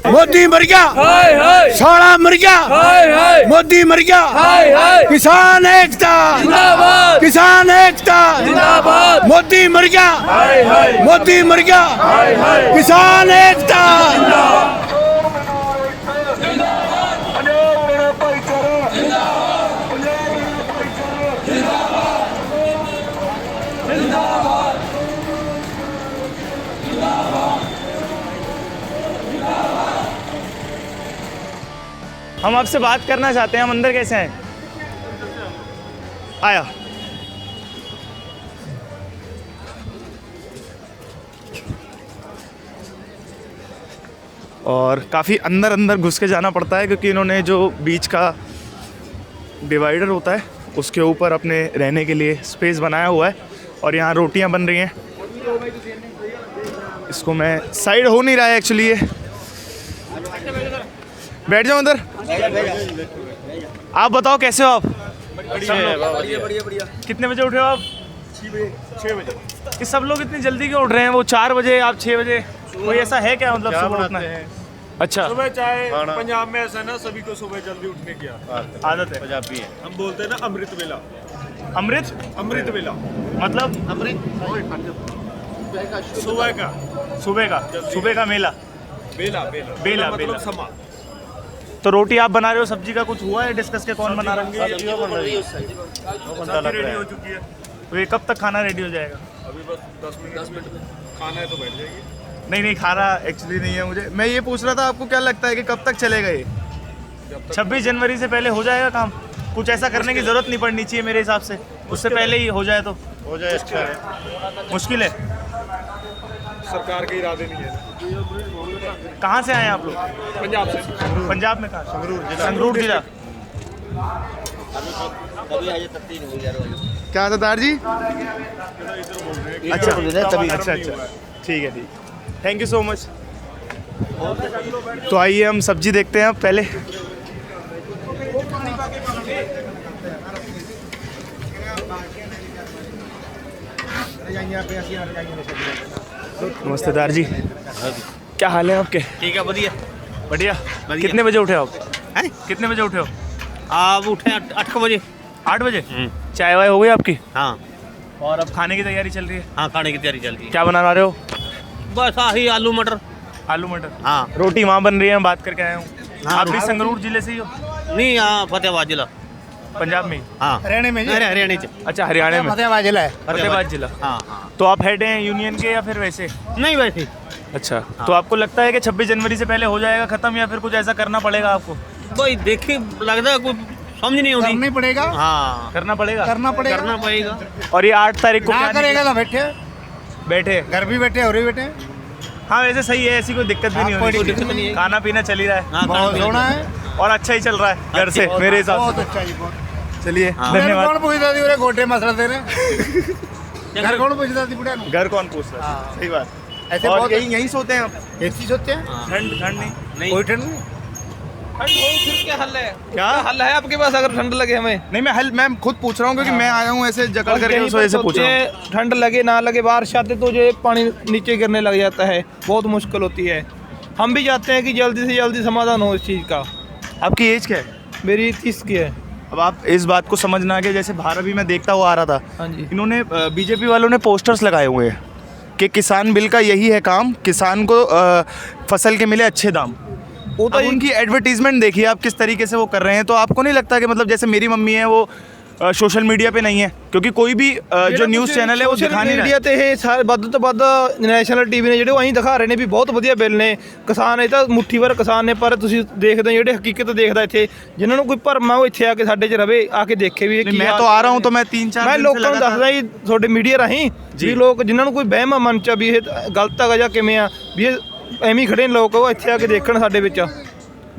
मोदी मर गया, साड़ा मर गया, मोदी मर गया। किसान एकता, किसान एकता, मोदी मर गया, मोदी मर गया, किसान एकता। हम आपसे बात करना चाहते हैं, हम अंदर कैसे हैं? आया। और काफ़ी अंदर अंदर घुस के जाना पड़ता है क्योंकि इन्होंने जो बीच का डिवाइडर होता है उसके ऊपर अपने रहने के लिए स्पेस बनाया हुआ है और यहाँ रोटियाँ बन रही हैं। इसको मैं साइड हो नहीं रहा है एक्चुअली, ये बैठ जाओ अंदर। आप बताओ कैसे हो आप? बढ़िया। कितने बजे उठे हो आप? 6 बजे। ये सब लोग इतनी जल्दी क्यों उठ रहे हैं? वो 4 बजे, आप 6 बजे, कोई ऐसा है क्या मतलब सुबह उठना है? अच्छा, सुबह चाहे पंजाब में ऐसा ना, सभी को सुबह जल्दी उठने की आदत है। पंजाबी है, हम बोलते हैं ना अमृत वेला। अमृत वेला मतलब सुबह का मेला। बेला मतलब समा। तो रोटी आप बना रहे हो, सब्जी का कुछ हुआ है डिस्कस के कौन बना रहा है? रेडी हो चुकी है। तो ये कब तक खाना रेडी हो जाएगा? अभी बस 10 मिनट खाना है तो बैठ जाएगी। नहीं खाना एक्चुअली नहीं है मुझे। मैं ये पूछ रहा था आपको क्या लगता है कि कब तक चलेगा ये? 26 जनवरी से पहले हो जाएगा काम? कुछ ऐसा करने की जरूरत नहीं पड़नी चाहिए मेरे हिसाब से, उससे पहले ही हो जाए तो हो जाए अच्छा है। मुश्किल है। सरकार के इरादे नहीं है। कहाँ से आए हैं आप लोग? पंजाब से। पंजाब में कहाँ? संगरूर जिला। क्या सरदार जी? अच्छा, ठीक है। Thank you so much. तो आइए हम सब्जी देखते हैं अब पहले। नमस्ते दार जी, क्या हाल है आपके? ठीक है, बढ़िया। कितने बजे उठे हो आप? कितने बजे उठे हो आप? उठे 8 बजे। 8 बजे। चाय वाय हो गई आपकी? हाँ और अब खाने की तैयारी चल रही है? हाँ, खाने की तैयारी चल रही है। क्या बना रहे हो? बस आही आलू मटर। हाँ। रोटी वहाँ बन रही है, बात करके आया हूँ। हाँ, आप भी संगरूर जिले से ही हो? नहीं, यहाँ फतेहाबाद जिला। पंजाब में? हाँ, हरियाणा में। अच्छा, हरियाणा में फतेहाबाद जिला। हाँ। तो आप हेड हैं यूनियन के या फिर वैसे? नहीं वैसे। अच्छा, तो आपको लगता है कि 26 जनवरी से पहले हो जाएगा खत्म या फिर कुछ ऐसा करना पड़ेगा आपको? भाई देखिए, लगता है कुछ समझ नहीं होती। करना पड़ेगा। हाँ, करना पड़ेगा। और ये 8 तारीख को क्या करेगा ना? बैठे घर भी बैठे और ही बैठे। हाँ, वैसे सही है, ऐसी कोई दिक्कत भी नहीं कोई होनी दिक्कत नहीं चाहिए। है। खाना पीना चल ही रहा है। हाँ, बहुत सोना है, और अच्छा ही चल रहा है घर से मेरे हिसाब बहुत से। अच्छा जी, बहुत। चलिए, हाँ। धन्यवाद। कौन पूछता थी गोटे मसला तेरे? घर कौन पूछता थी बुढ़िया? घर कौन पूछ रहा है? सही बात। ऐसे और बहुत यहीं सोते हैं आप? ऐसी सोचते हैं। ठंड नहीं? कोई ठंड नहीं। ठंड हो फिर क्या हल है? क्या हल है आपके पास अगर ठंड लगे हमें? नहीं, मैं खुद पूछ रहा हूँ क्योंकि मैं आया हूँ ऐसे जकड़ करके, उस वजह से पूछ रहा हूँ। ठंड लगे ना लगे, बारिश आते तो जो पानी नीचे गिरने लग जाता है, बहुत मुश्किल होती है। हम भी चाहते हैं कि जल्दी से जल्दी समाधान हो इस चीज़ का। आपकी एज क्या है? मेरी 30 की है। अब आप इस बात को समझना कि जैसे बाहर अभी मैं देखता हुआ आ रहा था, हाँ जी। इन्होंने बीजेपी वालों ने पोस्टर्स लगाए हुए हैं कि किसान बिल का यही है काम, किसान को फसल के मिले अच्छे दाम। वो अब उनकी एडवर्टीजमेंट देखिए आप किस तरीके से वो कर रहे हैं। तो आपको नहीं लगता कि मतलब जैसे मेरी मम्मी है वो सोशल मीडिया पे नहीं है क्योंकि कोई भी जो न्यूज़ चैनल है वो दिखा नहीं मीडिया रहा है। ਤੇ ਇਹ ਵੱਧ ਤੋਂ ਵੱਧ ਨੈਸ਼ਨਲ ਟੀਵੀ ਨੇ ਜਿਹੜੇ ਉਹ ਅਸੀਂ ਦਿਖਾ ਰਹੇ ਨੇ ਵੀ ਬਹੁਤ ਵਧੀਆ ਬਿੱਲ ਨੇ। ਕਿਸਾਨ ਇਹ ਤਾਂ ਮੁੱਠੀ ਭਰ ਕਿਸਾਨ ਨੇ, ਪਰ ਤੁਸੀਂ ਦੇਖਦੇ ਜਿਹੜੇ ਹਕੀਕਤ ਦੇਖਦਾ ਇੱਥੇ ਜਿਨ੍ਹਾਂ ਨੂੰ ਕੋਈ ਭਰਮ ਆ ਉਹ ਇੱਥੇ ਆ ਕੇ ਸਾਡੇ 'ਚ ਰਵੇ, ਆ ਕੇ ਦੇਖੇ ਵੀ ਇਹ ਕੀ। मैं तो आ रहा हूँ तो मैं 3-4 ਮੈਂ दिन से ਲੋਕਾਂ ਨੂੰ लगातार- ਦੱਸਦਾ ਜੀ ਤੁਹਾਡੇ ਮੀਡੀਆ ਰਾਹੀਂ ਵੀ ਲੋਕ ਜਿਨ੍ਹਾਂ ਨੂੰ ਕੋਈ ਵਹਿਮ ਆ ਮਨ 'ਚ ਵੀ ਇਹ ਗਲਤ ਹੈਗਾ ਜਾਂ ਕਿਵੇਂ ਆ, ਵੀ ਇਹ ਐਵੇਂ ਹੀ ਖੜੇ ਨੇ ਲੋਕ, ਉਹ ਇੱਥੇ ਆ ਕੇ ਦੇਖਣ ਸਾਡੇ ਵਿੱਚ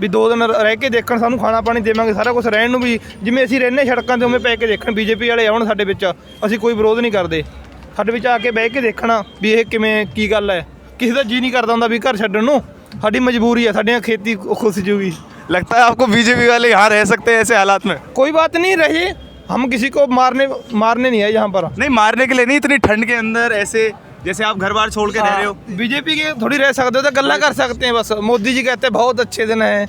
ਵੀ 2 ਦਿਨ ਰਹਿ ਕੇ ਦੇਖਣ, ਸਾਨੂੰ ਖਾਣਾ ਪਾਣੀ ਦੇਵਾਂਗੇ, ਸਾਰਾ ਕੁਝ ਰਹਿਣ ਨੂੰ ਵੀ ਜਿਵੇਂ ਅਸੀਂ ਰਹਿੰਦੇ ਸੜਕਾਂ 'ਤੇ ਉਵੇਂ ਪੈ ਕੇ ਦੇਖਣ। ਬੀਜੇਪੀ ਵਾਲੇ ਆਉਣ ਸਾਡੇ ਵਿੱਚ, ਅਸੀਂ ਕੋਈ ਵਿਰੋਧ ਨਹੀਂ ਕਰਦੇ, ਸਾਡੇ ਵਿੱਚ ਆ ਕੇ ਬਹਿ ਕੇ ਦੇਖਣਾ ਵੀ ਇਹ ਕਿਵੇਂ ਕੀ ਗੱਲ ਹੈ। ਕਿਸੇ ਦਾ ਜੀ ਨਹੀਂ ਕਰਦਾ ਹੁੰਦਾ ਵੀ ਘਰ ਛੱਡਣ ਨੂੰ, ਸਾਡੀ ਮਜਬੂਰੀ ਹੈ, ਸਾਡੀਆਂ ਖੇਤੀ ਖੁੱਸ ਜੂਗੀ। लगता है आपको बीजेपी वाले यहाँ रह सकते हैं ऐसे हालात में? कोई बात नहीं रहे, हम किसी को मारने नहीं है यहाँ पर। नहीं, मारने के लिए नहीं, इतनी ठंड के अंदर ऐसे जैसे आप घर बार छोड़ के रह रहे हो। बीजेपी के थोड़ी रह सकते हो, तो गल्ला कर सकते हैं बस। मोदी जी कहते हैं बहुत अच्छे दिन है।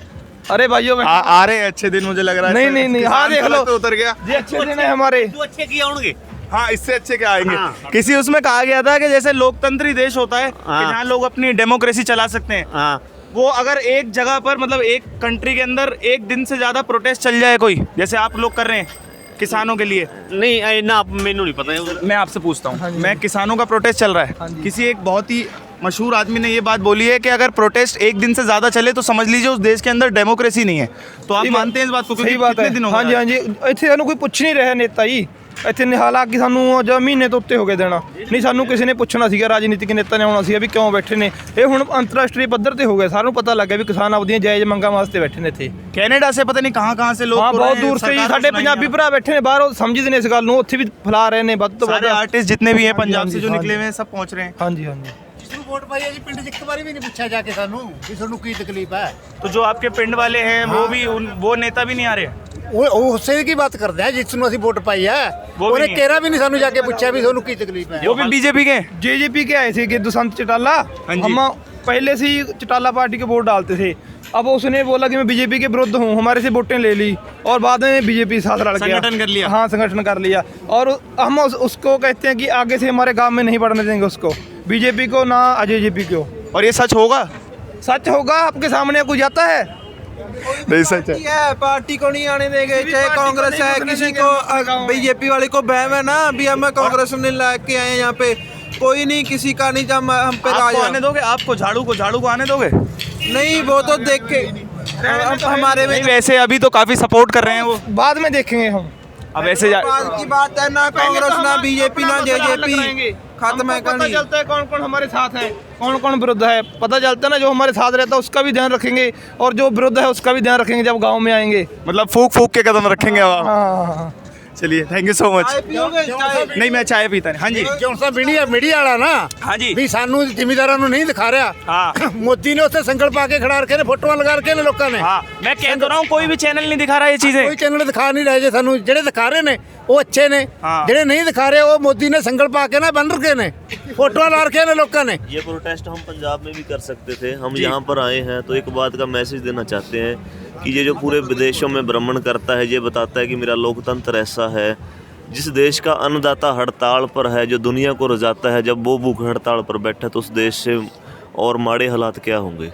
अरे भाइयों आ रहे हैं अच्छे दिन, मुझे लग रहा है। नहीं, हाँ देख लो, तो उतर गया। ये अच्छे दिन है हमारे। जो अच्छे किए होंगे। हाँ, इससे अच्छे क्या आएंगे। किसी उसमें कहा गया था कि जैसे लोकतंत्री देश होता है कि जहाँ लोग अपनी डेमोक्रेसी चला सकते हैं, हाँ वो अगर एक जगह पर मतलब एक कंट्री के अंदर एक दिन से ज्यादा प्रोटेस्ट चल जाए कोई, जैसे आप लोग कर रहे हैं किसानों के लिए। नहीं ना, मैनू नहीं पता है। मैं आपसे पूछता हूँ, मैं किसानों का प्रोटेस्ट चल रहा है, किसी एक बहुत ही मशहूर आदमी ने ये बात बोली है कि अगर प्रोटेस्ट एक दिन से ज्यादा चले तो समझ लीजिए उस देश के अंदर डेमोक्रेसी नहीं है। तो आप मानते हैं इस बात को? सही बात है। हाँ जी, ਇੱਥੇ ਸਾਨੂੰ ਕੋਈ ਪੁੱਛ ਨਹੀਂ ਰਿਹਾ ਨੇਤਾ ਜੀ। ਇੱਥੇ ਹਾਲਾਂਕਿ ਸਾਨੂੰ ਜਾਂ ਮਹੀਨੇ ਤੋਂ ਉੱਤੇ ਹੋ ਗਏ ਦੇਣਾ ਨਹੀਂ, ਸਾਨੂੰ ਕਿਸੇ ਨੇ ਪੁੱਛਣਾ ਸੀਗਾ, ਰਾਜਨੀਤਿਕ ਨੇਤਾ ਨੇ ਆਉਣਾ ਸੀਗਾ ਵੀ ਕਿਉਂ ਬੈਠੇ ਨੇ। ਇਹ ਹੁਣ ਅੰਤਰਰਾਸ਼ਟਰੀ ਪੱਧਰ ਤੇ ਹੋ ਗਿਆ, ਸਾਰਿਆਂ ਨੂੰ ਪਤਾ ਲੱਗ ਗਿਆ ਵੀ ਕਿਸਾਨ ਆਪਦੀਆਂ ਜਾਇਜ਼ ਮੰਗਾਂ ਵਾਸਤੇ ਬੈਠੇ ਨੇ ਇੱਥੇ। ਕੈਨੇਡਾ ਸੇ ਪਤਾ ਨਹੀਂ ਕਹਾਂ से लोग ਹਾਂ ਬਹੁਤ ਦੂਰ ਸੇ ਜੀ ਸਾਡੇ ਪੰਜਾਬੀ ਭਰਾ ਬੈਠੇ ਨੇ ਬਾਹਰ, ਉਹ ਸਮਝਦੇ ਨੇ ਇਸ ਗੱਲ ਨੂੰ, ਉੱਥੇ ਵੀ ਫੈਲਾ ਰਹੇ ਨੇ ਵੱਧ ਤੋਂ ਵੱਧ। सारे आर्टिस्ट जितने भी हैं पंजाब से जो निकले हुए हैं सब पहुंच रहे हैं। ਹਾਂਜੀ ਹਾਂਜੀ। ਜਿਸਨੂੰ ਵੋਟ ਪਾਈ ਹੈ ਜੀ ਪਿੰਡ 'ਚ ਇੱਕ ਵਾਰੀ ਵੀ ਨਹੀਂ ਪੁੱਛਿਆ ਜਾ ਕੇ ਸਾਨੂੰ ਵੀ ਤੁਹਾਨੂੰ ਕੀ ਤਕਲੀਫ ਹੈ। तो जो आपके पिंड वाले हैं वो नेता भी नहीं आ रहे। ਉਹ ਉਸੇ ਦੀ ਬਾਤ ਕਰਦੇ ਆ ਜਿਸ ਨੂੰ ਅਸੀਂ ਵੋਟ ਪਾਈ ਹੈ, ਉਹਨੇ ਕੇਰਾ ਵੀ ਨਹੀਂ ਸਾਨੂੰ ਜਾ ਕੇ ਪੁੱਛਿਆ ਵੀ ਤੁਹਾਨੂੰ ਕੀ ਤਕਲੀਫ ਹੈ। वो भी बीजेपी के हैं। जेजेपी के आए थे कि दुष्यंत चौटाला, हम पहले से ही चौटाला पार्टी के वोट डालते थे। अब उसने बोला कि मैं बीजेपी के विरुद्ध हूँ, हमारे से वोटें ले ली और बाद में बीजेपी साथ लड़ गया, संगठन कर लिया। हाँ संगठन कर लिया। और हम उसको कहते हैं कि आगे से हमारे गांव में नहीं बढ़ने देंगे उसको, बीजेपी को ना जेजेपी को। और ये सच होगा? सच होगा, आपके सामने कोई जाता है नहीं सच है। पार्टी को नहीं आने देंगे, चाहे कांग्रेस है, किसी को बीजेपी वाले को बहम है ना भी हमें कांग्रेस में ला के आए यहाँ पे, कोई नहीं किसी का नहीं जब हम पे आपको आने दोगे? आपको झाड़ू को आने दोगे? नहीं वो तो देख के हमारे में नहीं, वैसे अभी तो काफी सपोर्ट कर रहे हैं वो। बाद में देखेंगे हम। अब ऐसे बात की बात है ना, कांग्रेस ना बीजेपी ना जेजेपी खत्म है पता कहानी। चलता है कौन कौन हमारे साथ है, कौन कौन विरुद्ध है, पता चलता है ना। जो हमारे साथ रहता है उसका भी ध्यान रखेंगे और जो विरुद्ध है उसका भी ध्यान रखेंगे जब गांव में आएंगे। मतलब फूक के कदम रखेंगे अब आप। हाँ। चलिए, थैंक यू सो मच। चाय पियोगे? चाय नहीं, मैं चाय पीता नहीं। हाँ जी, ਜਿਉਂ ਸਾ ਮੀਡੀਆ ਵਾਲਾ ਨਾ हाँ जी, ਵੀ ਸਾਨੂੰ ਜ਼ਿਮੀਦਾਰਾਂ ਨੂੰ ਨਹੀਂ ਦਿਖਾ ਰਿਹਾ। हाँ ਮੋਦੀ ਨੇ ਉੱਥੇ ਸੰਗਲ ਪਾ ਕੇ ਖੜਾ ਰੱਖੇ ਨੇ, ਫੋਟੋਆਂ ਲਗਾ ਰੱਖੇ ਨੇ ਲੋਕਾਂ ਨੇ। हाँ, मैं कह तो रहा हूँ कोई भी चैनल नहीं दिखा रहा ये चीजें। ਕੋਈ ਚੈਨਲ ਦਿਖਾ ਨਹੀਂ ਰਹੇ ਜੇ ਸਾਨੂੰ, ਜਿਹੜੇ ਦਿਖਾ ਰਹੇ ਨੇ ਉਹ ਅੱਛੇ ਨੇ, ਹਾਂ। ਜਿਹੜੇ ਨਹੀਂ ਦਿਖਾ ਰਹੇ ਉਹ ਮੋਦੀ ਨੇ ਸੰਗਲ ਪਾ ਕੇ ਨਾ ਬੰਨ ਰੱਖੇ ਨੇ, ਫੋਟੋਆਂ ਲਾ ਰੱਖੇ ਨੇ ਲੋਕਾਂ ਨੇ। ये प्रोटेस्ट हम पंजाब में भी कर सकते थे, हम यहाँ पर आए हैं तो एक बात का मैसेज देना चाहते हैं कि ये जो पूरे विदेशों में भ्रमण करता है, ये बताता है कि मेरा लोकतंत्र ऐसा है। जिस देश का अन्नदाता हड़ताल पर है, जो दुनिया को रजाता है, जब वो भूख हड़ताल पर बैठा तो उस देश से और माड़े हालात क्या होंगे।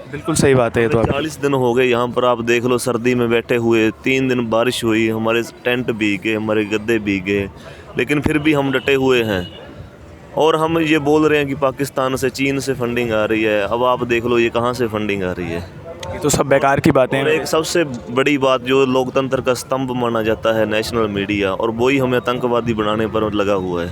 बिल्कुल सही बात है ये तो। 40 दिन हो गए यहाँ पर, आप देख लो सर्दी में बैठे हुए, 3 दिन बारिश हुई, हमारे टेंट भीगे, हमारे गद्दे भीगे, लेकिन फिर भी हम डटे हुए हैं। और हम ये बोल रहे हैं कि पाकिस्तान से, चीन से फंडिंग आ रही है। अब आप देख लो ये कहाँ से फंडिंग आ रही है। ये तो सब बेकार की बातें और हैं। एक सबसे बड़ी बात जो लोकतंत्र का स्तंभ माना जाता है नेशनल मीडिया, और वही हमें आतंकवादी बनाने पर लगा हुआ है।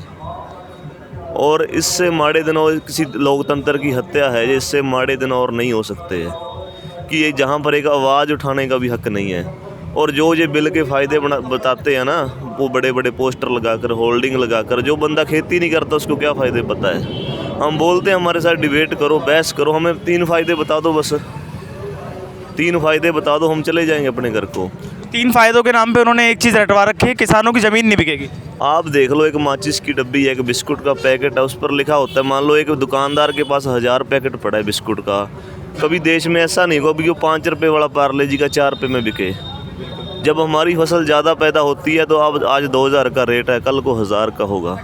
और इससे माड़े दिन और किसी लोकतंत्र की हत्या है, इससे माड़े दिन और नहीं हो सकते हैं कि ये जहाँ पर एक आवाज़ उठाने का भी हक नहीं है। और जो ये बिल के फ़ायदे बताते हैं ना, वो बड़े बड़े पोस्टर लगाकर, होल्डिंग लगाकर, जो बंदा खेती नहीं करता उसको क्या फ़ायदे पता है। हम बोलते हैं हमारे साथ डिबेट करो, बहस करो, हमें 3 फ़ायदे बता दो, बस 3 फ़ायदे बता दो, हम चले जाएंगे अपने घर को। 3 फायदों के नाम पे उन्होंने एक चीज़ रटवा रखी है, किसानों की ज़मीन नहीं बिकेगी। आप देख लो, एक माचिस की डब्बी है, एक बिस्कुट का पैकेट है, उस पर लिखा होता है, मान लो एक दुकानदार के पास 1000 पैकेट पड़ा है बिस्कुट का। कभी देश में ऐसा नहीं होगा कि वो 5 रुपये वाला पार्ले जी का 4 रुपये में बिके। जब हमारी फसल ज़्यादा पैदा होती है तो अब आज 2000 का रेट है, कल को 1000 का होगा।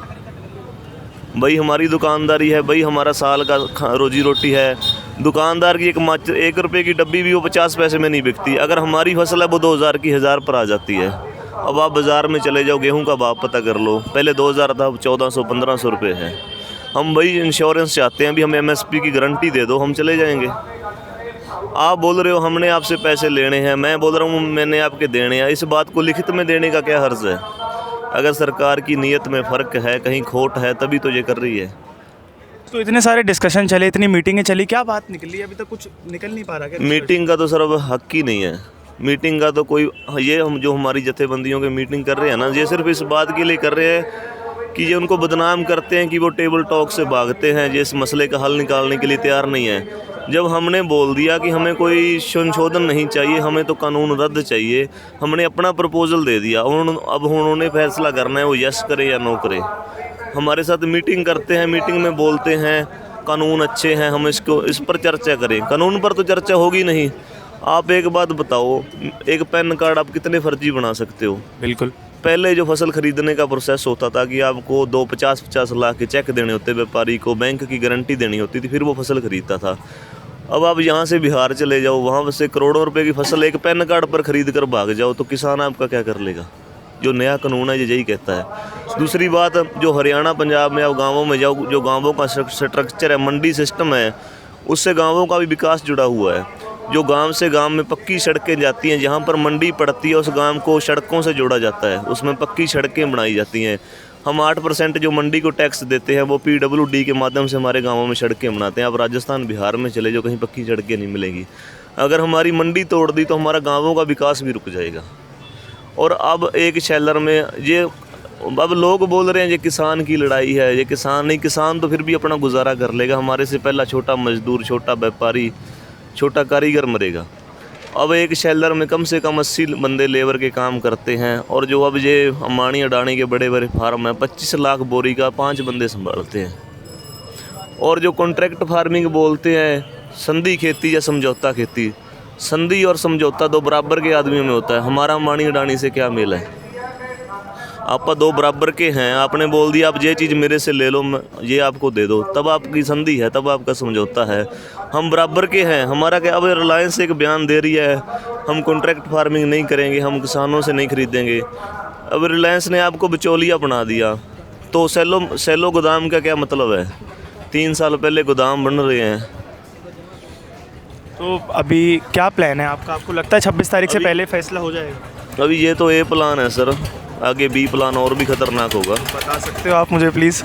भाई हमारी दुकानदारी है, भाई हमारा साल का रोजी रोटी है। दुकानदार की 1 रुपये की डब्बी भी वो 50 पैसे में नहीं बिकती। अगर हमारी फसल है वो 2000 की 1000 पर आ जाती है। अब आप बाज़ार में चले जाओ, गेहूं का भाव पता कर लो, पहले 2000 था, अब 1400-1500 रुपये है। हम भाई इंश्योरेंस चाहते हैं, अभी हमें MSP की गारंटी दे दो, हम चले जाएंगे। आप बोल रहे हो हमने आपसे पैसे लेने हैं, मैं बोल रहा हूँ मैंने आपके देने हैं। इस बात को लिखित में देने का क्या हर्ज है? अगर सरकार की नीयत में फ़र्क है, कहीं खोट है, तभी तो ये कर रही है। तो इतने सारे डिस्कशन चले, इतनी मीटिंगें चली, क्या बात निकली? अभी तक कुछ निकल नहीं पा रहा क्या? मीटिंग का तो सर अब हक ही नहीं है। मीटिंग का तो कोई, ये हम जो हमारी जथेबंदियों की मीटिंग कर रहे हैं ना, ये सिर्फ इस बात के लिए कर रहे हैं कि ये उनको बदनाम करते हैं कि वो टेबल टॉक से भागते हैं, ये इस मसले का हल निकालने के लिए तैयार नहीं है। जब हमने बोल दिया कि हमें कोई संशोधन नहीं चाहिए, हमें तो कानून रद्द चाहिए, हमने अपना प्रपोजल दे दिया। अब उन्होंने फैसला करना है वो यस करे या नो करे। हमारे साथ मीटिंग करते हैं, मीटिंग में बोलते हैं कानून अच्छे हैं, हम इसको इस पर चर्चा करें। कानून पर तो चर्चा होगी नहीं। आप एक बात बताओ, एक पैन कार्ड आप कितने फर्जी बना सकते हो? बिल्कुल। पहले जो फसल खरीदने का प्रोसेस होता था कि आपको 50-50 लाख के चेक देने होते, व्यापारी को बैंक की गारंटी देनी होती थी, फिर वो फसल खरीदता था। अब आप यहाँ से बिहार चले जाओ, वहाँ से करोड़ों रुपए की फसल एक पैन कार्ड पर खरीद कर भाग जाओ, तो किसान आपका क्या कर लेगा? जो नया कानून है ये यही कहता है। दूसरी बात, जो हरियाणा पंजाब में आप गाँवों में जाओ, जो गाँवों का स्ट्रक्चर है, मंडी सिस्टम है, उससे गाँवों का भी विकास जुड़ा हुआ है। जो गांव से गांव में पक्की सड़कें जाती हैं, जहां पर मंडी पड़ती है उस गांव को सड़कों से जोड़ा जाता है, उसमें पक्की सड़कें बनाई जाती हैं। हम 8% जो मंडी को टैक्स देते हैं वो PWD के माध्यम से हमारे गांवों में सड़कें बनाते हैं। आप राजस्थान बिहार में चले जो कहीं पक्की सड़कें नहीं मिलेंगी। अगर हमारी मंडी तोड़ दी तो हमारा गाँवों का विकास भी रुक जाएगा। और अब एक शैलर में ये अब लोग बोल रहे हैं ये किसान की लड़ाई है, ये किसान नहीं, किसान तो फिर भी अपना गुजारा कर लेगा। हमारे से पहला छोटा मजदूर, छोटा व्यापारी, छोटा कारीगर मरेगा। अब एक शैलर में कम से कम 80 बंदे लेबर के काम करते हैं, और जो अब ये अंबानी अडानी के बड़े बड़े फार्म हैं, 25 लाख बोरी का 5 बंदे संभालते हैं। और जो कॉन्ट्रैक्ट फार्मिंग बोलते हैं, संधि खेती या समझौता खेती, संधि और समझौता दो बराबर के आदमियों में होता है। हमारा अंबानी अडानी से क्या मेल है? आप दो बराबर के हैं, आपने बोल दिया आप ये चीज़ मेरे से ले लो, ये आपको दे दो, तब आपकी संधि है, तब आपका समझौता है। हम बराबर के हैं। हमारा क्या, अब रिलायंस एक बयान दे रही है हम कॉन्ट्रैक्ट फार्मिंग नहीं करेंगे, हम किसानों से नहीं खरीदेंगे। अब रिलायंस ने आपको बिचौलिया बना दिया, तो सेलो गोदाम का क्या मतलब है? 3 साल पहले गोदाम बन रहे हैं। तो अभी क्या प्लान है आपका? आपको लगता है 26 तारीख से पहले फैसला हो जाएगा? अभी ये तो A प्लान है सर, आगे B प्लान और भी खतरनाक होगा। बता सकते हो आप मुझे प्लीज़?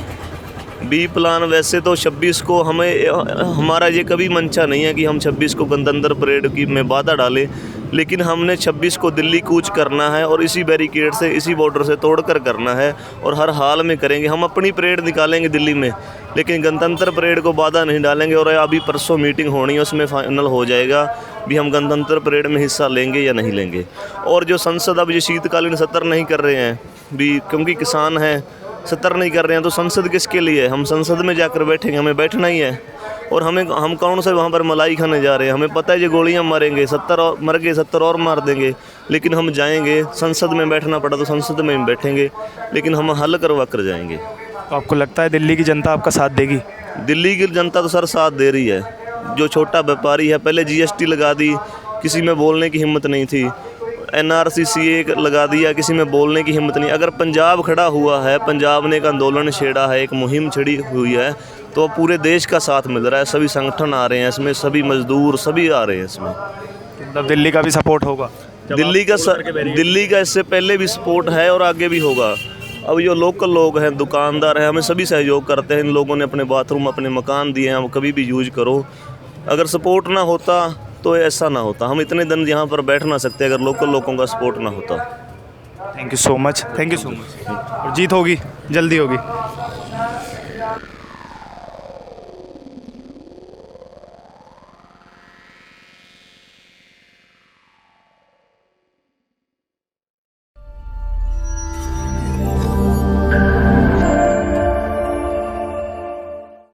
B प्लान वैसे तो 26 को हमारा ये कभी मंशा नहीं है कि हम 26 को गणतंत्र परेड की में बाधा डालें, लेकिन हमने 26 को दिल्ली कूच करना है और इसी बैरिकेड से, इसी बॉर्डर से तोड़कर करना है, और हर हाल में करेंगे। हम अपनी परेड निकालेंगे दिल्ली में, लेकिन गणतंत्र परेड को बाधा नहीं डालेंगे। और अभी परसों मीटिंग होनी है, उसमें फाइनल हो जाएगा भी हम गणतंत्र परेड में हिस्सा लेंगे या नहीं लेंगे। और जो संसद अब ये शीतकालीन सत्र नहीं कर रहे हैं भी, क्योंकि किसान हैं, सत्र नहीं कर रहे हैं, तो संसद किसके लिए? हम संसद में जाकर बैठेंगे, हमें बैठना ही है। और हम कौन से वहाँ पर मलाई खाने जा रहे हैं? हमें पता है ये गोलियाँ मारेंगे, 70 और मर गए, 70 और मार देंगे, लेकिन हम जाएंगे। संसद में बैठना पड़ा तो संसद में हम बैठेंगे, लेकिन हम हल करवा कर जाएंगे। तो आपको लगता है दिल्ली की जनता आपका साथ देगी? दिल्ली की जनता तो सर साथ दे रही है। जो छोटा व्यापारी है, पहले GST लगा दी, किसी में बोलने की हिम्मत नहीं थी। NRC CA लगा दिया, किसी में बोलने की हिम्मत नहीं। अगर पंजाब खड़ा हुआ है, पंजाब ने एक आंदोलन छेड़ा है, एक मुहिम छिड़ी हुई है, तो पूरे देश का साथ मिल रहा है। सभी संगठन आ रहे हैं इसमें, सभी मजदूर सभी आ रहे हैं इसमें। मतलब दिल्ली का भी सपोर्ट होगा? दिल्ली का इससे पहले भी सपोर्ट है और आगे भी होगा। अब जो लोकल लोग हैं, दुकानदार हैं, हमें सभी सहयोग करते हैं। इन लोगों ने अपने बाथरूम, अपने मकान दिए हैं, हम कभी भी यूज करो। अगर सपोर्ट ना होता तो ऐसा ना होता। हम इतने दिन यहाँ पर बैठ ना सकते अगर लोकल लोगों का सपोर्ट ना होता। Thank you so much, thank you so much. और जीत होगी, जल्दी होगी।